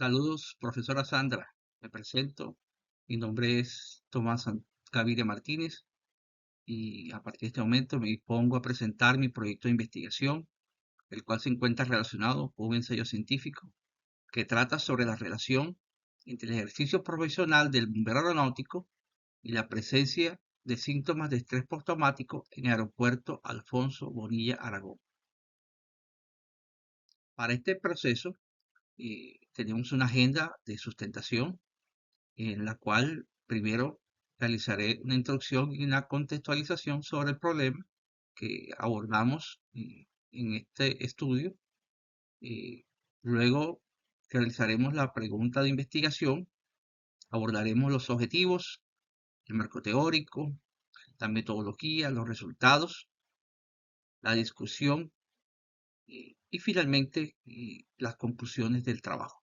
Saludos, profesora Sandra. Me presento. Mi nombre es Tomás Gaviria Martínez y a partir de este momento me dispongo a presentar mi proyecto de investigación, el cual se encuentra relacionado con un ensayo científico que trata sobre la relación entre el ejercicio profesional del bombero aeronáutico y la presencia de síntomas de estrés postraumático en el aeropuerto Alfonso Bonilla Aragón. Para este proceso tenemos una agenda de sustentación en la cual primero realizaré una introducción y una contextualización sobre el problema que abordamos en este estudio. Eh, Luego realizaremos la pregunta de investigación, abordaremos los objetivos, el marco teórico, la metodología, los resultados, la discusión y finalmente las conclusiones del trabajo.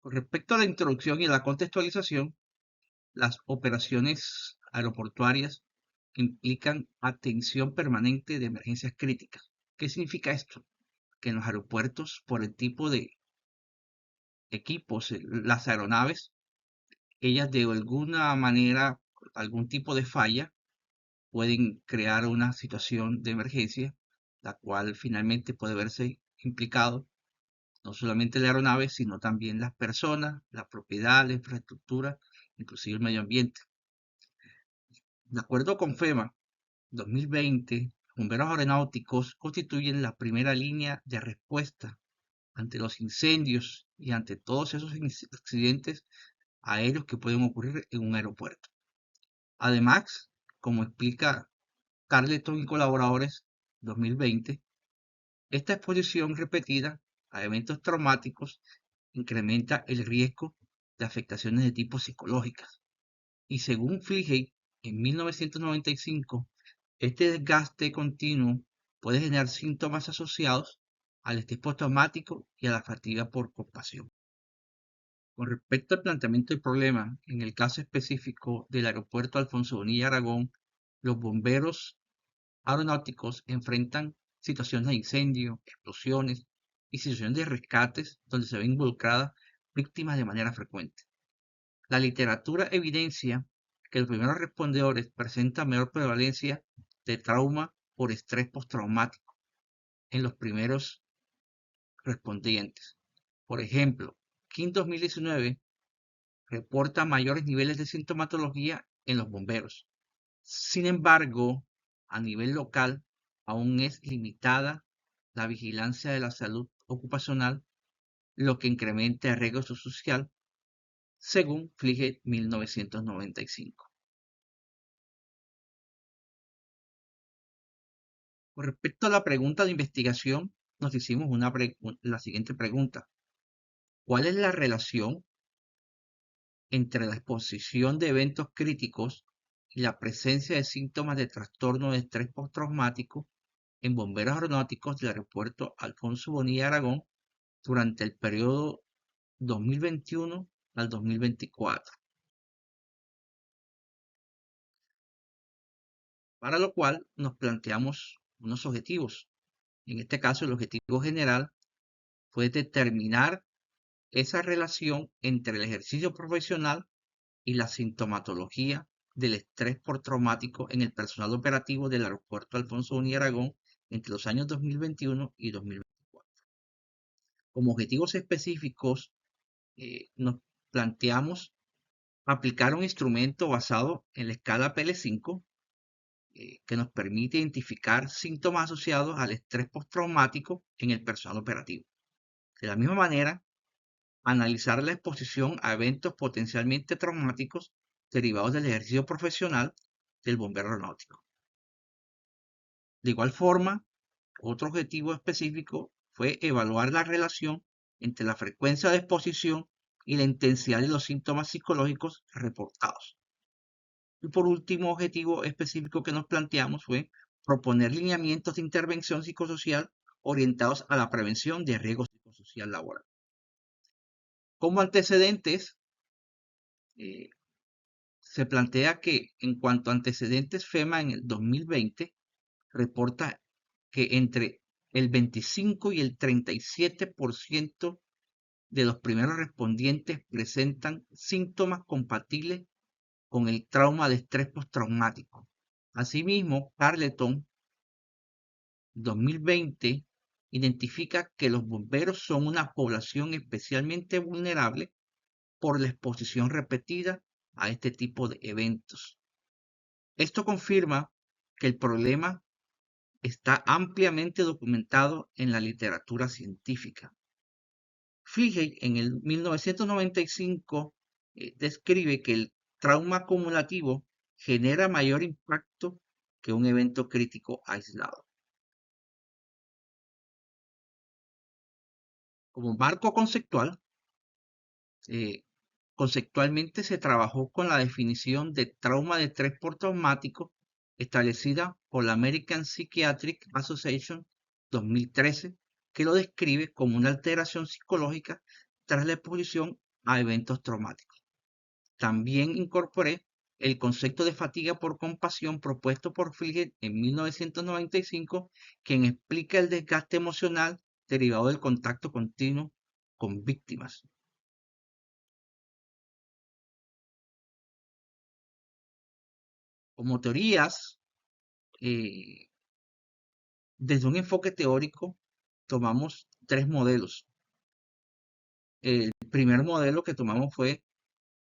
Con respecto a la introducción y la contextualización, las operaciones aeroportuarias implican atención permanente de emergencias críticas. ¿Qué significa esto? Que en los aeropuertos, por el tipo de equipos, las aeronaves, ellas de alguna manera, algún tipo de falla, pueden crear una situación de emergencia, la cual finalmente puede verse implicado no solamente la aeronave, sino también las personas, la propiedad, la infraestructura, inclusive el medio ambiente. De acuerdo con FEMA, 2020, bomberos aeronáuticos constituyen la primera línea de respuesta ante los incendios y ante todos esos accidentes aéreos que pueden ocurrir en un aeropuerto. Además, como explica Carleton y colaboradores 2020, esta exposición repetida a eventos traumáticos incrementa el riesgo de afectaciones de tipo psicológicas. Y según Fligate, en 1995, este desgaste continuo puede generar síntomas asociados al estrés postraumático y a la fatiga por compasión. Con respecto al planteamiento del problema, en el caso específico del aeropuerto Alfonso Bonilla Aragón, los bomberos aeronáuticos enfrentan situaciones de incendio, explosiones y situaciones de rescates donde se ven involucradas víctimas de manera frecuente. La literatura evidencia que los primeros respondedores presentan menor prevalencia de trauma por estrés postraumático en los primeros respondientes. Por ejemplo, King 2019 reporta mayores niveles de sintomatología en los bomberos. Sin embargo, a nivel local, aún es limitada la vigilancia de la salud ocupacional, lo que incrementa el riesgo social, según Fligate 1995. Con respecto a la pregunta de investigación, nos hicimos la siguiente pregunta. ¿Cuál es la relación entre la exposición de eventos críticos y la presencia de síntomas de trastorno de estrés postraumático en bomberos aeronáuticos del aeropuerto Alfonso Bonilla Aragón durante el periodo 2021 al 2024? Para lo cual nos planteamos unos objetivos. En este caso, el objetivo general fue determinar esa relación entre el ejercicio profesional y la sintomatología del estrés postraumático en el personal operativo del aeropuerto Alfonso Bonilla Aragón entre los años 2021 y 2024. Como objetivos específicos, nos planteamos aplicar un instrumento basado en la escala PL5 que nos permite identificar síntomas asociados al estrés postraumático en el personal operativo. De la misma manera, analizar la exposición a eventos potencialmente traumáticos derivados del ejercicio profesional del bombero aeronáutico. De igual forma, otro objetivo específico fue evaluar la relación entre la frecuencia de exposición y la intensidad de los síntomas psicológicos reportados. Y por último, objetivo específico que nos planteamos fue proponer lineamientos de intervención psicosocial orientados a la prevención de riesgos psicosocial laboral. Como antecedentes, eh, se plantea que en cuanto a antecedentes, FEMA en el 2020 reporta que entre el 25 y el 37% de los primeros respondientes presentan síntomas compatibles con el trauma de estrés postraumático. Asimismo, Carleton 2020 identifica que los bomberos son una población especialmente vulnerable por la exposición repetida a este tipo de eventos. Esto confirma que el problema está ampliamente documentado en la literatura científica. Fligel en el 1995 describe que el trauma acumulativo genera mayor impacto que un evento crítico aislado. Como marco conceptual, eh, conceptualmente se trabajó con la definición de trauma de estrés postraumático establecida por la American Psychiatric Association 2013, que lo describe como una alteración psicológica tras la exposición a eventos traumáticos. También incorporé el concepto de fatiga por compasión propuesto por Fligel en 1995, quien explica el desgaste emocional derivado del contacto continuo con víctimas. Como teorías, eh, desde un enfoque teórico, tomamos tres modelos. El primer modelo que tomamos fue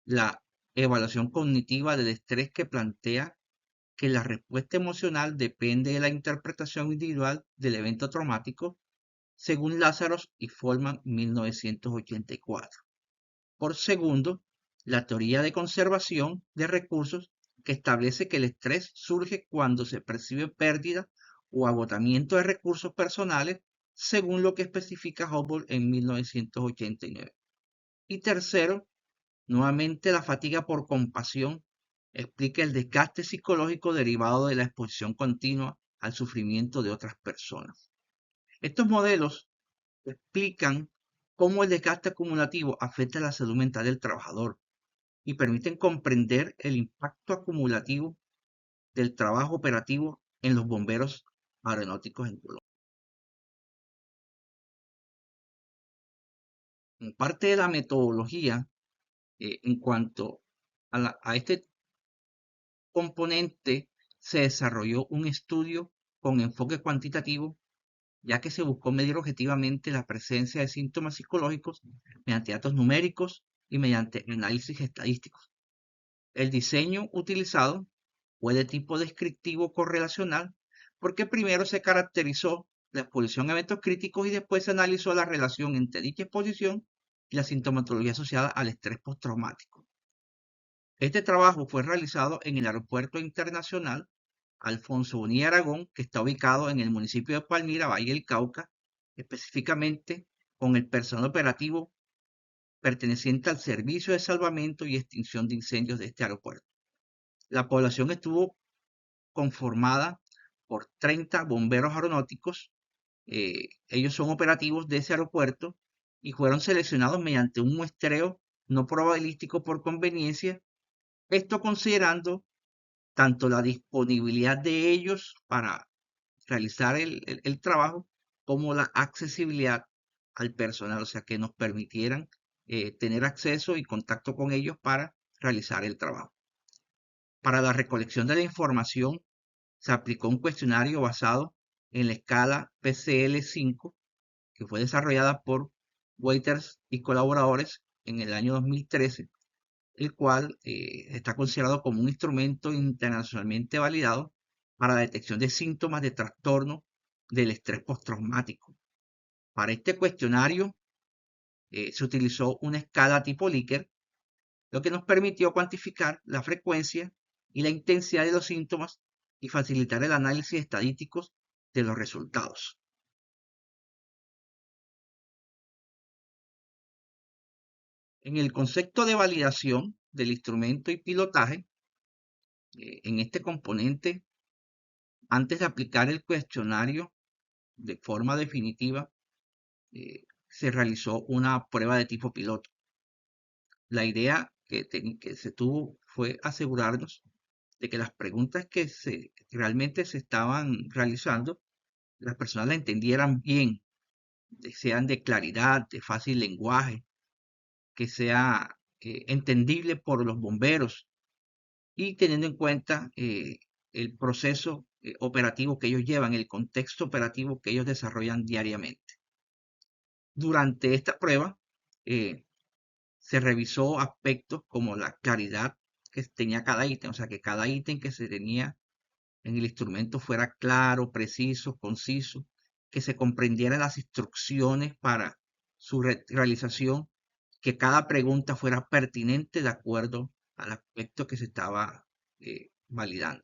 la evaluación cognitiva del estrés, que plantea que la respuesta emocional depende de la interpretación individual del evento traumático, según Lazarus y Folman 1984. Por segundo, la teoría de conservación de recursos, que establece que el estrés surge cuando se percibe pérdida o agotamiento de recursos personales, según lo que especifica Hubble en 1989. Y tercero, nuevamente la fatiga por compasión explica el desgaste psicológico derivado de la exposición continua al sufrimiento de otras personas. Estos modelos explican cómo el desgaste acumulativo afecta la salud mental del trabajador y permiten comprender el impacto acumulativo del trabajo operativo en los bomberos aeronáuticos en Colombia. Como parte de la metodología, en cuanto a este componente, se desarrolló un estudio con enfoque cuantitativo, ya que se buscó medir objetivamente la presencia de síntomas psicológicos mediante datos numéricos y mediante análisis estadísticos. El diseño utilizado fue de tipo descriptivo correlacional, porque primero se caracterizó la exposición a eventos críticos y después se analizó la relación entre dicha exposición y la sintomatología asociada al estrés postraumático. Este trabajo fue realizado en el Aeropuerto Internacional Alfonso Bonilla Aragón, que está ubicado en el municipio de Palmira, Valle del Cauca, específicamente con el personal operativo perteneciente al Servicio de Salvamento y Extinción de Incendios de este aeropuerto. La población estuvo conformada por 30 bomberos aeronáuticos. Ellos son operativos de ese aeropuerto y fueron seleccionados mediante un muestreo no probabilístico por conveniencia, esto considerando tanto la disponibilidad de ellos para realizar el trabajo como la accesibilidad al personal, o sea, que nos permitieran tener acceso y contacto con ellos para realizar el trabajo. Para la recolección de la información se aplicó un cuestionario basado en la escala PCL-5, que fue desarrollada por Waiters y colaboradores en el año 2013, el cual está considerado como un instrumento internacionalmente validado para la detección de síntomas de trastorno del estrés postraumático. Para este cuestionario se utilizó una escala tipo Likert, lo que nos permitió cuantificar la frecuencia y la intensidad de los síntomas y facilitar el análisis estadístico de los resultados. En el concepto de validación del instrumento y pilotaje, en este componente, antes de aplicar el cuestionario de forma definitiva, se realizó una prueba de tipo piloto. La idea que se tuvo fue asegurarnos de que las preguntas que realmente se estaban realizando las personas la entendieran bien, sean de claridad, de fácil lenguaje, que sea entendible por los bomberos y teniendo en cuenta el proceso operativo que ellos llevan, el contexto operativo que ellos desarrollan diariamente. Durante esta prueba eh, se revisó aspectos como la claridad que tenía cada ítem, o sea, que cada ítem que se tenía en el instrumento fuera claro, preciso, conciso, que se comprendieran las instrucciones para su realización, que cada pregunta fuera pertinente de acuerdo al aspecto que se estaba validando.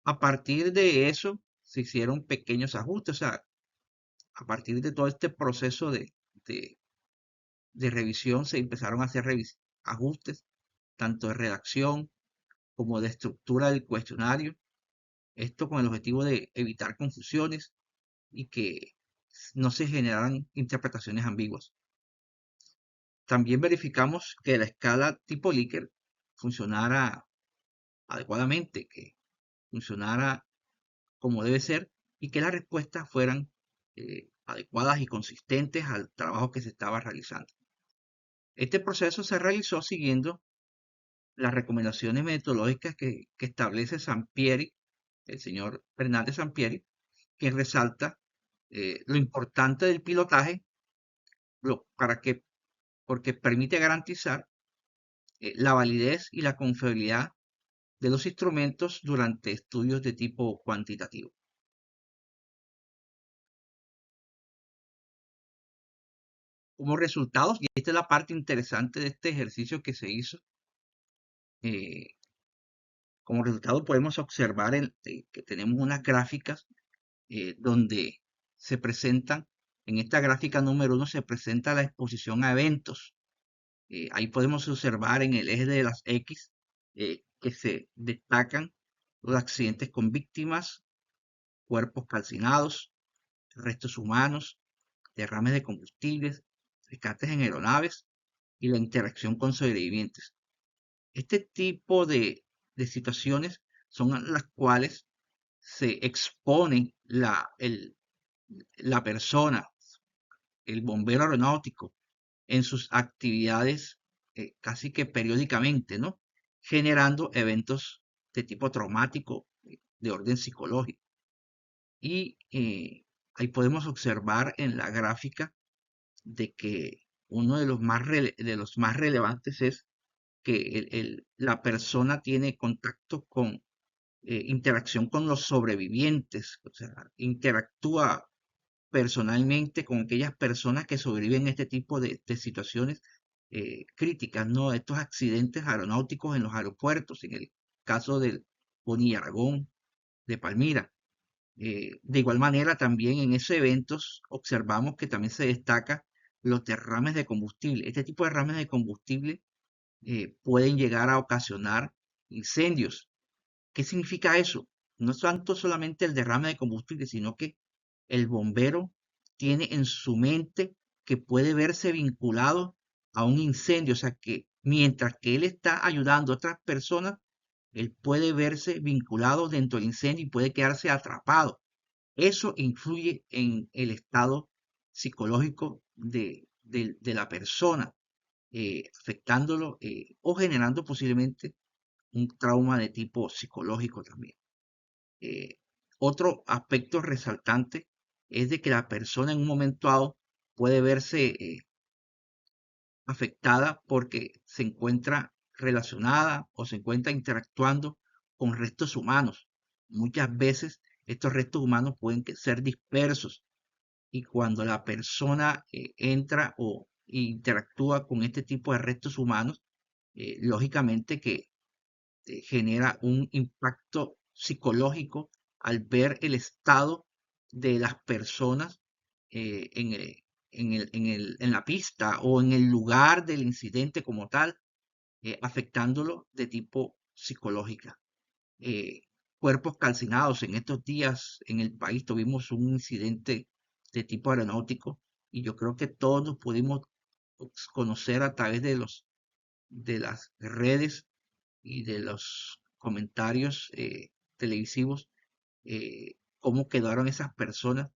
A partir de eso se hicieron pequeños ajustes, o sea, a partir de todo este proceso de, de revisión se empezaron a hacer ajustes, tanto de redacción como de estructura del cuestionario, esto con el objetivo de evitar confusiones y que no se generaran interpretaciones ambiguas. También verificamos que la escala tipo Likert funcionara adecuadamente, que funcionara como debe ser y que las respuestas fueran adecuadas y consistentes al trabajo que se estaba realizando. Este proceso se realizó siguiendo las recomendaciones metodológicas que establece Sampieri, el señor Fernández Sampieri, que resalta lo importante del pilotaje para que, porque permite garantizar la validez y la confiabilidad de los instrumentos durante estudios de tipo cuantitativo. Como resultados, y esta es la parte interesante de este ejercicio que se hizo, eh, como resultado podemos observar que tenemos unas gráficas donde se presentan, en esta gráfica número 1 se presenta la exposición a eventos. Ahí podemos observar en el eje de las X que se destacan los accidentes con víctimas, cuerpos calcinados, restos humanos, derrames de combustibles, rescates en aeronaves y la interacción con sobrevivientes. Este tipo de situaciones son las cuales se expone la persona, el bombero aeronáutico, en sus actividades casi que periódicamente, ¿no? Generando eventos de tipo traumático, de orden psicológico. Y ahí podemos observar en la gráfica de que uno de los más relevantes es que la persona tiene contacto con interacción con los sobrevivientes, o sea, interactúa personalmente con aquellas personas que sobreviven a este tipo de situaciones críticas, ¿no? Estos accidentes aeronáuticos en los aeropuertos, en el caso del Boni Aragón, de Palmira. De igual manera, también en esos eventos observamos que también se destaca los derrames de combustible. Este tipo de derrames de combustible pueden llegar a ocasionar incendios. ¿Qué significa eso? No es tanto solamente el derrame de combustible, sino que el bombero tiene en su mente que puede verse vinculado a un incendio, o sea que mientras que él está ayudando a otras personas, él puede verse vinculado dentro del incendio y puede quedarse atrapado. Eso influye en el estado psicológico de la persona, afectándolo o generando posiblemente un trauma de tipo psicológico también. Eh, Otro aspecto resaltante es de que la persona en un momento dado puede verse afectada porque se encuentra relacionada o se encuentra interactuando con restos humanos. Muchas veces estos restos humanos pueden ser dispersos y cuando la persona entra o interactúa con este tipo de restos humanos, lógicamente que genera un impacto psicológico al ver el estado de las personas en la pista o en el lugar del incidente como tal, afectándolo de tipo psicológica. Eh, Cuerpos calcinados. En estos días en el país tuvimos un incidente de tipo aeronáutico y yo creo que todos nos pudimos conocer a través de las redes y de los comentarios televisivos, cómo quedaron esas personas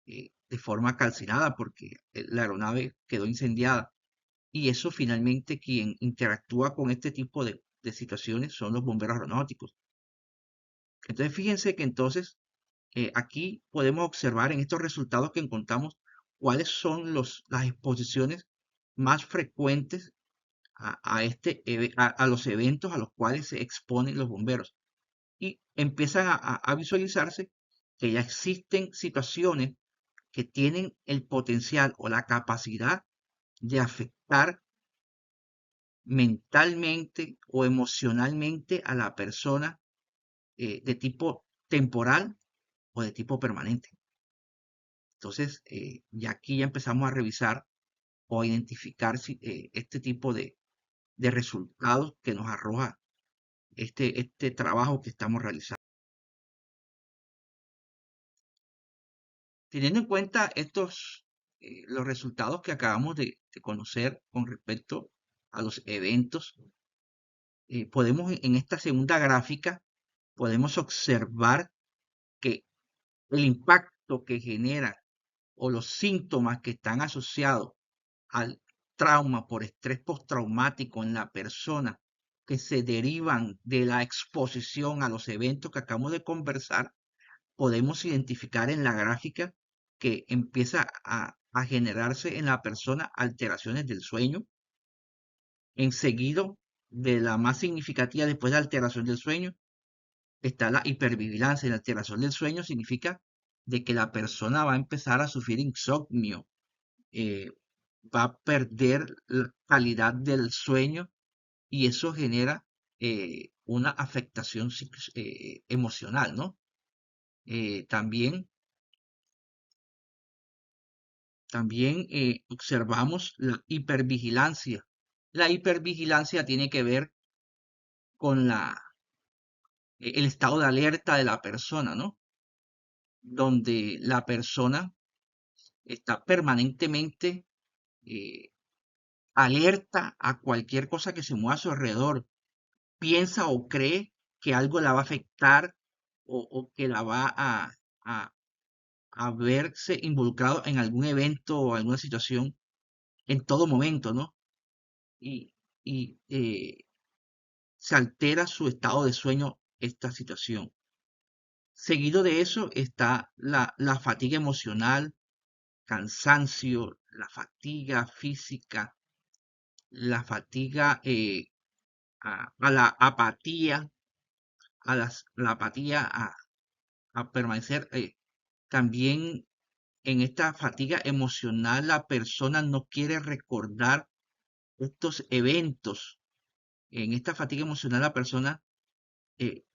de forma calcinada porque la aeronave quedó incendiada. Y eso finalmente quien interactúa con este tipo de situaciones son los bomberos aeronáuticos. Entonces fíjense que entonces aquí podemos observar en estos resultados que encontramos cuáles son las exposiciones más frecuentes a los eventos a los cuales se exponen los bomberos. Y empiezan a visualizarse que ya existen situaciones que tienen el potencial o la capacidad de afectar mentalmente o emocionalmente a la persona de tipo temporal o de tipo permanente. Entonces, ya aquí ya empezamos a revisar o a identificar este tipo de resultados que nos arroja este trabajo que estamos realizando. Teniendo en cuenta los resultados que acabamos de conocer con respecto a los eventos, podemos en esta segunda gráfica, podemos observar que el impacto que genera o los síntomas que están asociados al trauma por estrés postraumático en la persona que se derivan de la exposición a los eventos que acabamos de conversar, podemos identificar en la gráfica que empieza a generarse en la persona alteraciones del sueño. Enseguido de la más significativa después de la alteración del sueño está la hipervigilancia. La alteración del sueño significa de que la persona va a empezar a sufrir insomnio, eh, va a perder la calidad del sueño y eso genera una afectación emocional, ¿no? También observamos la hipervigilancia. La hipervigilancia tiene que ver con el estado de alerta de la persona, ¿no? Donde la persona está permanentemente eh, alerta a cualquier cosa que se mueva a su alrededor. Piensa o cree que algo la va a afectar o que la va a, a verse involucrado en algún evento o alguna situación en todo momento, ¿no? Y, y se altera su estado de sueño esta situación. Seguido de eso está la fatiga emocional, cansancio, la fatiga física, la fatiga a la apatía, la apatía a permanecer. También en esta fatiga emocional la persona no quiere recordar estos eventos. En esta fatiga emocional la persona,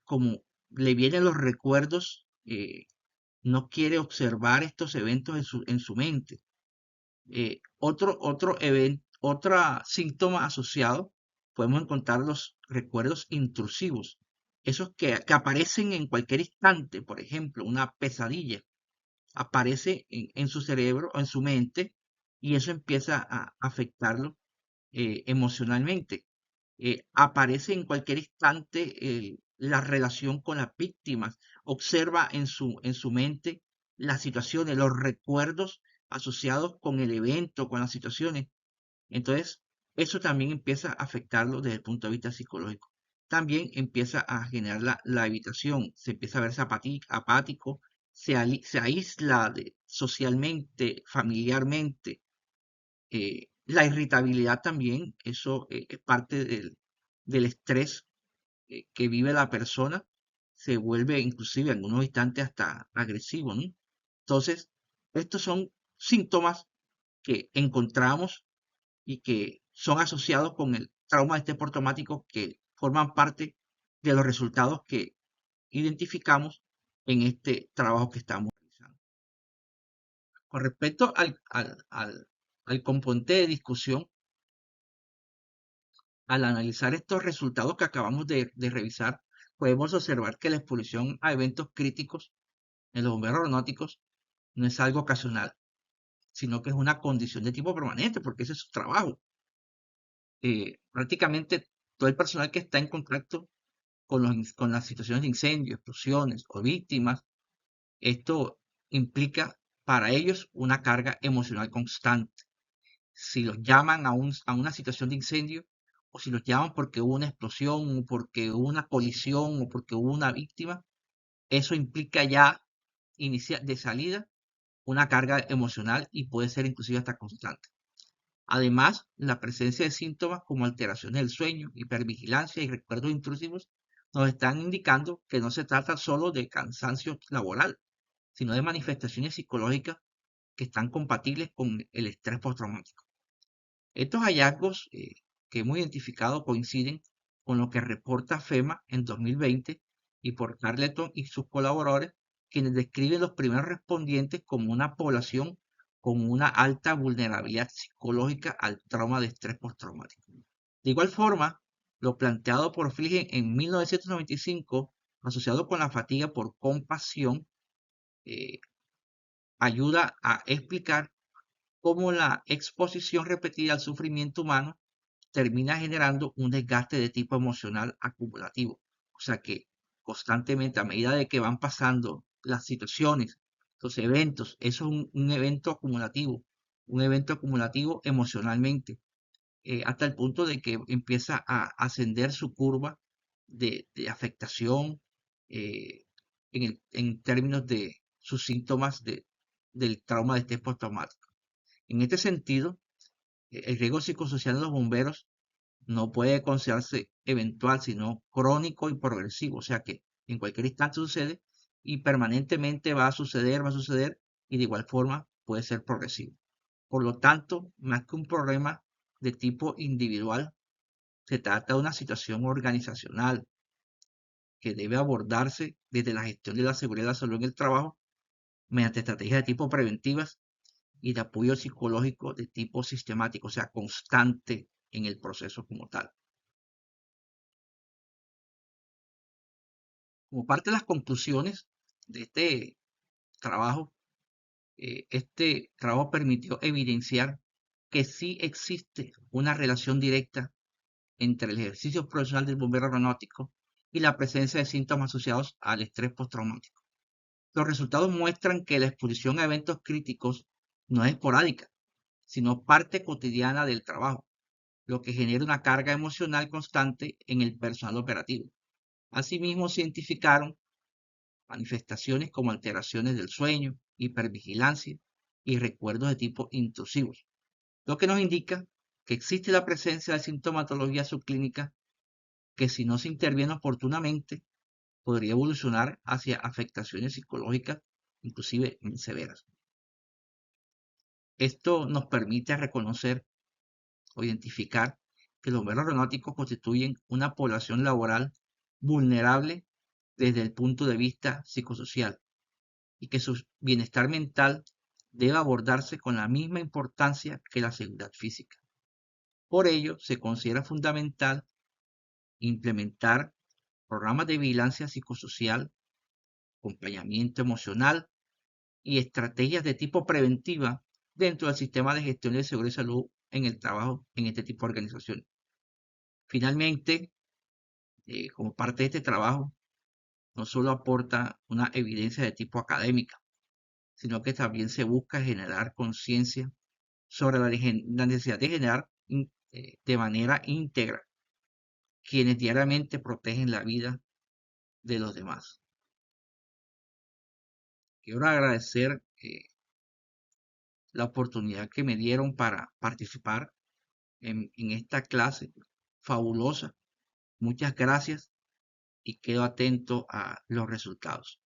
como le vienen los recuerdos, no quiere observar estos eventos en su mente. Otro síntoma asociado, podemos encontrar los recuerdos intrusivos, esos que aparecen en cualquier instante, por ejemplo, una pesadilla, aparece en su cerebro o en su mente y eso empieza a afectarlo emocionalmente. Aparece en cualquier instante la relación con las víctimas, observa en su mente las situaciones, los recuerdos asociados con el evento, con las situaciones. Entonces, eso también empieza a afectarlo desde el punto de vista psicológico. También empieza a generar la evitación, se empieza a verse apático, se aísla socialmente, familiarmente. La irritabilidad también, eso es parte del estrés que vive la persona, se vuelve inclusive en algunos instantes hasta agresivo, ¿no? Entonces, estos son síntomas que encontramos y que son asociados con el trauma de estrés postraumático que forman parte de los resultados que identificamos en este trabajo que estamos realizando. Con respecto al componente de discusión, al analizar estos resultados que acabamos de revisar, podemos observar que la exposición a eventos críticos en los bomberos aeronáuticos no es algo ocasional, sino que es una condición de tipo permanente, porque ese es su trabajo. Prácticamente todo el personal que está en contacto con las situaciones de incendio, explosiones o víctimas, Esto implica para ellos una carga emocional constante. Si los llaman a una situación de incendio, o si los llaman porque hubo una explosión, o porque hubo una colisión, o porque hubo una víctima, eso implica ya de salida una carga emocional y puede ser inclusive hasta constante. Además, la presencia de síntomas como alteraciones del sueño, hipervigilancia y recuerdos intrusivos nos están indicando que no se trata solo de cansancio laboral, sino de manifestaciones psicológicas que están compatibles con el estrés postraumático. Estos hallazgos que hemos identificado coinciden con lo que reporta FEMA en 2020 y por Carleton y sus colaboradores, quienes describen los primeros respondientes como una población con una alta vulnerabilidad psicológica al trauma de estrés postraumático. De igual forma, lo planteado por Fliegen en 1995, asociado con la fatiga por compasión, eh, ayuda a explicar cómo la exposición repetida al sufrimiento humano termina generando un desgaste de tipo emocional acumulativo. O sea que constantemente, a medida de que van pasando las situaciones, los eventos, eso es un un evento acumulativo emocionalmente, hasta el punto de que empieza a ascender su curva de afectación eh, en términos de sus síntomas del trauma de estrés postraumático. En este sentido, el riesgo psicosocial de los bomberos no puede considerarse eventual, sino crónico y progresivo. O sea que en cualquier instante sucede y permanentemente va a suceder y de igual forma puede ser progresivo. Por lo tanto, más que un problema de tipo individual, se trata de una situación organizacional que debe abordarse desde la gestión de la seguridad y la salud en el trabajo mediante estrategias de tipo preventivas y de apoyo psicológico de tipo sistemático, o sea, constante en el proceso como tal. Como parte de las conclusiones de este trabajo permitió evidenciar que sí existe una relación directa entre el ejercicio profesional del bombero aeronáutico y la presencia de síntomas asociados al estrés postraumático. Los resultados muestran que la exposición a eventos críticos no es esporádica, sino parte cotidiana del trabajo, lo que genera una carga emocional constante en el personal operativo. Asimismo, se identificaron manifestaciones como alteraciones del sueño, hipervigilancia y recuerdos de tipo intrusivos, lo que nos indica que existe la presencia de sintomatología subclínica que si no se interviene oportunamente podría evolucionar hacia afectaciones psicológicas, inclusive severas. Esto nos permite reconocer o identificar que los bomberos aeronáuticos constituyen una población laboral vulnerable desde el punto de vista psicosocial y que su bienestar mental debe abordarse con la misma importancia que la seguridad física. Por ello, se considera fundamental implementar programas de vigilancia psicosocial, acompañamiento emocional y estrategias de tipo preventiva dentro del sistema de gestión de seguridad y salud en el trabajo en este tipo de organizaciones. Finalmente, como parte de este trabajo, no solo aporta una evidencia de tipo académica, sino que también se busca generar conciencia sobre la necesidad de generar de manera íntegra quienes diariamente protegen la vida de los demás. Quiero agradecer la oportunidad que me dieron para participar en esta clase fabulosa. Muchas gracias y quedo atento a los resultados.